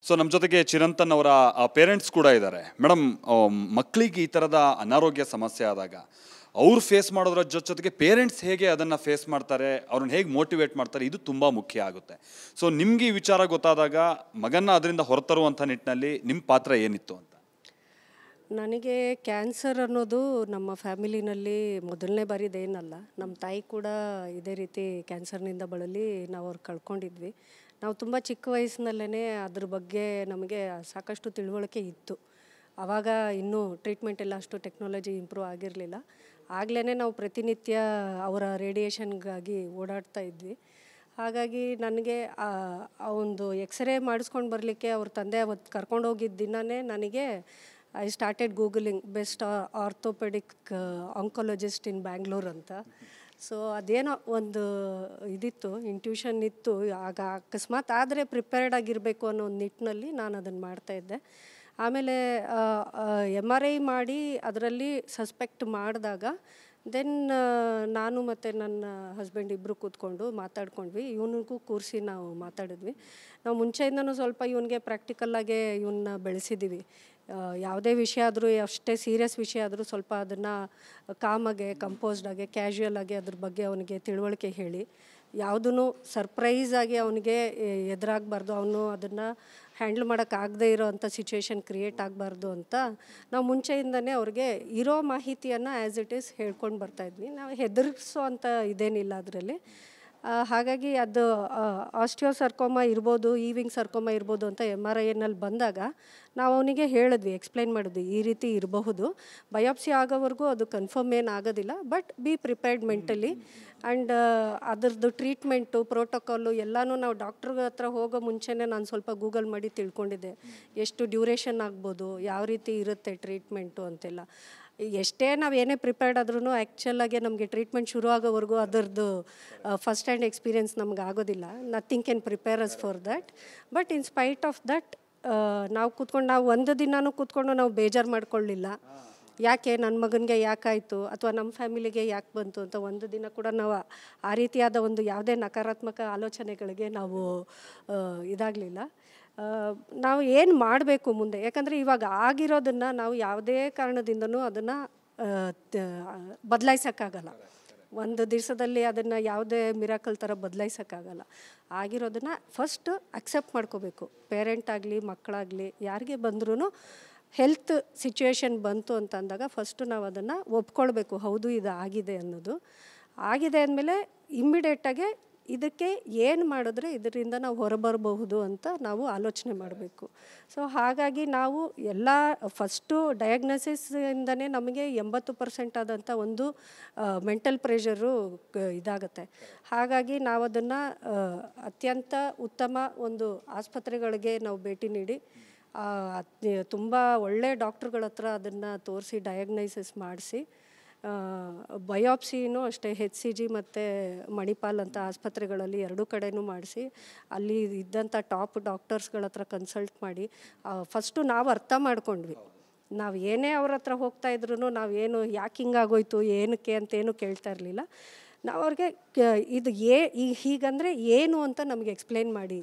So ನಮ್ಮ ಜೊತೆಗೆ ಚಿರಂತನ್ ಅವರ ಪೇರೆಂಟ್ಸ್ ಕೂಡ ಇದ್ದಾರೆ. ಮೇಡಮ್, ಮಕ್ಕಳಿಗೆ ಈ ಥರದ ಅನಾರೋಗ್ಯ ಸಮಸ್ಯೆ ಆದಾಗ ಅವ್ರು ಫೇಸ್ ಮಾಡೋದ್ರ ಜೊತೆಗೆ ಪೇರೆಂಟ್ಸ್ ಹೇಗೆ ಅದನ್ನು ಫೇಸ್ ಮಾಡ್ತಾರೆ, ಅವ್ರನ್ನ ಹೇಗೆ ಮೋಟಿವೇಟ್ ಮಾಡ್ತಾರೆ, ಇದು ತುಂಬ ಮುಖ್ಯ ಆಗುತ್ತೆ. ಸೊ ನಿಮ್ಗೆ ಈ ವಿಚಾರ ಗೊತ್ತಾದಾಗ ಮಗನ್ನ ಅದರಿಂದ ಹೊರತರುವಂಥ ನಿಟ್ಟಿನಲ್ಲಿ ನಿಮ್ಮ ಪಾತ್ರ ಏನಿತ್ತು ಅಂತ? ನನಗೆ ಕ್ಯಾನ್ಸರ್ ಅನ್ನೋದು ನಮ್ಮ ಫ್ಯಾಮಿಲಿನಲ್ಲಿ ಮೊದಲನೇ ಬಾರಿದೇನಲ್ಲ. ನಮ್ಮ ತಾಯಿ ಕೂಡ ಇದೇ ರೀತಿ ಕ್ಯಾನ್ಸರ್ನಿಂದ ಬಳಲಿ ನಾವು ಅವ್ರು ಕಳ್ಕೊಂಡಿದ್ವಿ. ನಾವು ತುಂಬ ಚಿಕ್ಕ ವಯಸ್ಸಿನಲ್ಲೇ ಅದ್ರ ಬಗ್ಗೆ ನಮಗೆ ಸಾಕಷ್ಟು ತಿಳುವಳಿಕೆ ಇತ್ತು. ಆವಾಗ ಇನ್ನೂ ಟ್ರೀಟ್ಮೆಂಟ್ ಎಲ್ಲ ಅಷ್ಟು ಟೆಕ್ನಾಲಜಿ ಇಂಪ್ರೂವ್ ಆಗಿರಲಿಲ್ಲ. ಆಗಲೇ ನಾವು ಪ್ರತಿನಿತ್ಯ ಅವರ ರೇಡಿಯೇಷನ್ಗಾಗಿ ಓಡಾಡ್ತಾ ಇದ್ವಿ. ಹಾಗಾಗಿ ನನಗೆ ಒಂದು ಎಕ್ಸ್ರೇ ಮಾಡಿಸ್ಕೊಂಡು ಬರಲಿಕ್ಕೆ ಅವ್ರ ತಂದೆ ಅವತ್ತು ಕರ್ಕೊಂಡೋಗಿದ್ದ ದಿನವೇ ನನಗೆ I started googling best orthopedic oncologist in Bangalore ಅಂತ. ಸೊ ಅದೇನೋ ಒಂದು ಇದಿತ್ತು, ಇಂಟ್ಯೂಷನ್ ಇತ್ತು. ಆಗ ಅಕಸ್ಮಾತ್ ಆದರೆ ಪ್ರಿಪೇರ್ಡ್ ಆಗಿರಬೇಕು ಅನ್ನೋ ಒಂದು ನಿಟ್ಟಿನಲ್ಲಿ ನಾನು ಅದನ್ನು ಮಾಡ್ತಾಯಿದ್ದೆ. ಆಮೇಲೆ MRI ಮಾಡಿ ಅದರಲ್ಲಿ ಸಸ್ಪೆಕ್ಟ್ ಮಾಡಿದಾಗ ದೆನ್ ನಾನು ಮತ್ತು ನನ್ನ ಹಸ್ಬೆಂಡ್ ಇಬ್ಬರು ಕೂತ್ಕೊಂಡು ಮಾತಾಡ್ಕೊಂಡ್ವಿ. ಇವನಿಗೂ ಕೂರಿಸಿ ನಾವು ಮಾತಾಡಿದ್ವಿ. ನಾವು ಮುಂಚೆಯಿಂದನೂ ಸ್ವಲ್ಪ ಇವನಿಗೆ ಪ್ರಾಕ್ಟಿಕಲ್ಲಾಗೆ ಇವನ್ನ ಬೆಳೆಸಿದ್ದೀವಿ. ಯಾವುದೇ ವಿಷಯ ಆದರೂ, ಅಷ್ಟೇ ಸೀರಿಯಸ್ ವಿಷಯ ಆದರೂ ಸ್ವಲ್ಪ ಅದನ್ನು ಕಾಮಾಗೆ, ಕಂಪೋಸ್ಡಾಗೆ, ಕ್ಯಾಶುಯಲಾಗಿ ಅದ್ರ ಬಗ್ಗೆ ಅವನಿಗೆ ತಿಳುವಳಿಕೆ ಹೇಳಿ, ಯಾವುದೂ ಸರ್ಪ್ರೈಸಾಗಿ ಅವನಿಗೆ ಎದುರಾಗಬಾರ್ದು, ಅವನು ಅದನ್ನು ಹ್ಯಾಂಡ್ಲ್ ಮಾಡೋಕ್ಕಾಗದೇ ಇರೋ ಅಂಥ ಸಿಚುವೇಶನ್ ಕ್ರಿಯೇಟ್ ಆಗಬಾರ್ದು ಅಂತ ನಾವು ಮುಂಚೆಯಿಂದನೇ ಅವ್ರಿಗೆ ಇರೋ ಮಾಹಿತಿಯನ್ನು ಆ್ಯಸ್ ಇಟ್ ಈಸ್ ಹೇಳ್ಕೊಂಡು ಬರ್ತಾಯಿದ್ವಿ. ನಾವು ಹೆದರಿಸೋ ಅಂಥ ಇದೇನಿಲ್ಲ ಅದರಲ್ಲಿ. ಹಾಗಾಗಿ ಅದು ಆಸ್ಟಿಯೋಸರ್ಕೋಮಾ ಇರ್ಬೋದು, ಈವಿಂಗ್ ಸರ್ಕೋಮಾ ಇರ್ಬೋದು ಅಂತ MRIನಲ್ಲಿ ಬಂದಾಗ ನಾವು ಅವನಿಗೆ ಹೇಳಿದ್ವಿ, ಎಕ್ಸ್ಪ್ಲೈನ್ ಮಾಡಿದ್ವಿ, ಈ ರೀತಿ ಇರಬಹುದು, ಬಯಾಪ್ಸಿ ಆಗೋವರೆಗೂ ಅದು ಕನ್ಫರ್ಮ್ ಏನು ಆಗೋದಿಲ್ಲ, but be prepared mentally. And ಅದರದ್ದು ಟ್ರೀಟ್ಮೆಂಟು, ಪ್ರೋಟೋಕಾಲು ಎಲ್ಲನೂ ನಾವು ಡಾಕ್ಟ್ರ್ ಹತ್ರ ಹೋಗೋ ಮುಂಚೆನೇ ನಾನು ಸ್ವಲ್ಪ ಗೂಗಲ್ ಮಾಡಿ ತಿಳ್ಕೊಂಡಿದ್ದೆ. ಎಷ್ಟು ಡ್ಯೂರೇಷನ್ ಆಗ್ಬೋದು, ಯಾವ ರೀತಿ ಇರುತ್ತೆ ಟ್ರೀಟ್ಮೆಂಟು ಅಂತೆಲ್ಲ. ಎಷ್ಟೇ ನಾವು ಏನೇ ಪ್ರಿಪೇರ್ಡ್ ಆದ್ರೂ ಆ್ಯಕ್ಚುಲಾಗೆ ನಮಗೆ ಟ್ರೀಟ್ಮೆಂಟ್ ಶುರು ಆಗೋವರೆಗೂ ಅದರದ್ದು ಫಸ್ಟ್ ಹ್ಯಾಂಡ್ ಎಕ್ಸ್ಪೀರಿಯನ್ಸ್ ನಮ್ಗೆ ಆಗೋದಿಲ್ಲ. Nothing can prepare us for that. But in spite of that ನಾವು ಕೂತ್ಕೊಂಡು, ನಾವು ಒಂದು ದಿನವೂ ಕೂತ್ಕೊಂಡು ನಾವು ಬೇಜಾರು ಮಾಡ್ಕೊಳ್ಳಿಲ್ಲ. ಯಾಕೆ ನನ್ನ ಮಗನಿಗೆ ಯಾಕಾಯಿತು ಅಥವಾ ನಮ್ಮ ಫ್ಯಾಮಿಲಿಗೆ ಯಾಕೆ ಬಂತು ಅಂತ ಒಂದು ದಿನ ಕೂಡ ನಾವು ಆ ರೀತಿಯಾದ ಒಂದು ಯಾವುದೇ ನಕಾರಾತ್ಮಕ ಆಲೋಚನೆಗಳಿಗೆ ನಾವು ಇದಾಗಲಿಲ್ಲ. ನಾವು ಏನು ಮಾಡಬೇಕು ಮುಂದೆ, ಯಾಕಂದರೆ ಇವಾಗ ಆಗಿರೋದನ್ನು ನಾವು ಯಾವುದೇ ಕಾರಣದಿಂದನೂ ಅದನ್ನು ಬದಲಾಯಿಸೋಕ್ಕಾಗಲ್ಲ. ಒಂದು ದಿವಸದಲ್ಲಿ ಅದನ್ನು ಯಾವುದೇ ಮಿರಾಕಲ್ ಥರ ಬದಲಾಯಿಸೋಕ್ಕಾಗಲ್ಲ. ಆಗಿರೋದನ್ನು ಫಸ್ಟು ಅಕ್ಸೆಪ್ಟ್ ಮಾಡ್ಕೋಬೇಕು. ಪೇರೆಂಟ್ ಆಗಲಿ, ಮಕ್ಕಳಾಗಲಿ, ಯಾರಿಗೆ ಬಂದ್ರೂ ಹೆಲ್ತ್ ಸಿಚುವೇಶನ್ ಬಂತು ಅಂತ ಅಂದಾಗ ಫಸ್ಟು ನಾವು ಅದನ್ನು ಒಪ್ಕೊಳ್ಬೇಕು, ಹೌದು ಇದು ಆಗಿದೆ ಅನ್ನೋದು. ಆಗಿದೆ ಅಂದಮೇಲೆ ಇಮ್ಮಿಡಿಯೇಟಾಗಿ ಇದಕ್ಕೆ ಏನು ಮಾಡಿದ್ರೆ ಇದರಿಂದ ನಾವು ಹೊರಬರಬಹುದು ಅಂತ ನಾವು ಆಲೋಚನೆ ಮಾಡಬೇಕು. ಸೊ ಹಾಗಾಗಿ ನಾವು ಎಲ್ಲ ಫಸ್ಟು ಡಯಾಗ್ನೋಸಿಸಿಂದನೇ ನಮಗೆ 80% ಆದಂಥ ಒಂದು ಮೆಂಟಲ್ ಪ್ರೆಷರು ಇದಾಗುತ್ತೆ. ಹಾಗಾಗಿ ನಾವು ಅದನ್ನು ಅತ್ಯಂತ ಉತ್ತಮ ಒಂದು ಆಸ್ಪತ್ರೆಗಳಿಗೆ ನಾವು ಭೇಟಿ ನೀಡಿ ತುಂಬ ಒಳ್ಳೆಯ ಡಾಕ್ಟ್ರುಗಳ ಹತ್ರ ಅದನ್ನು ತೋರಿಸಿ ಡಯಾಗ್ನೈಸಿಸ್ ಮಾಡಿಸಿ, ಬಯಾಪ್ಸಿನೂ ಅಷ್ಟೇ HCG ಮತ್ತು ಮಣಿಪಾಲ್ ಅಂತ ಆಸ್ಪತ್ರೆಗಳಲ್ಲಿ ಎರಡೂ ಕಡೆನೂ ಮಾಡಿಸಿ, ಅಲ್ಲಿ ಇದ್ದಂಥ ಟಾಪ್ ಡಾಕ್ಟರ್ಸ್ಗಳ ಹತ್ರ ಕನ್ಸಲ್ಟ್ ಮಾಡಿ ಫಸ್ಟು ನಾವು ಅರ್ಥ ಮಾಡ್ಕೊಂಡ್ವಿ. ನಾವು ಏನೇ ಅವ್ರ ಹತ್ರ ಹೋಗ್ತಾ ಇದ್ರೂ ನಾವೇನು ಯಾಕೆ ಹಿಂಗಾಗೋಯ್ತು, ಏನಕ್ಕೆ ಅಂತೇನು ಕೇಳ್ತಾ ಇರಲಿಲ್ಲ. ನಾವು ಅವ್ರಿಗೆ ಇದು ಹೀಗಂದರೆ ಏನು ಅಂತ ನಮಗೆ ಎಕ್ಸ್ಪ್ಲೇನ್ ಮಾಡಿ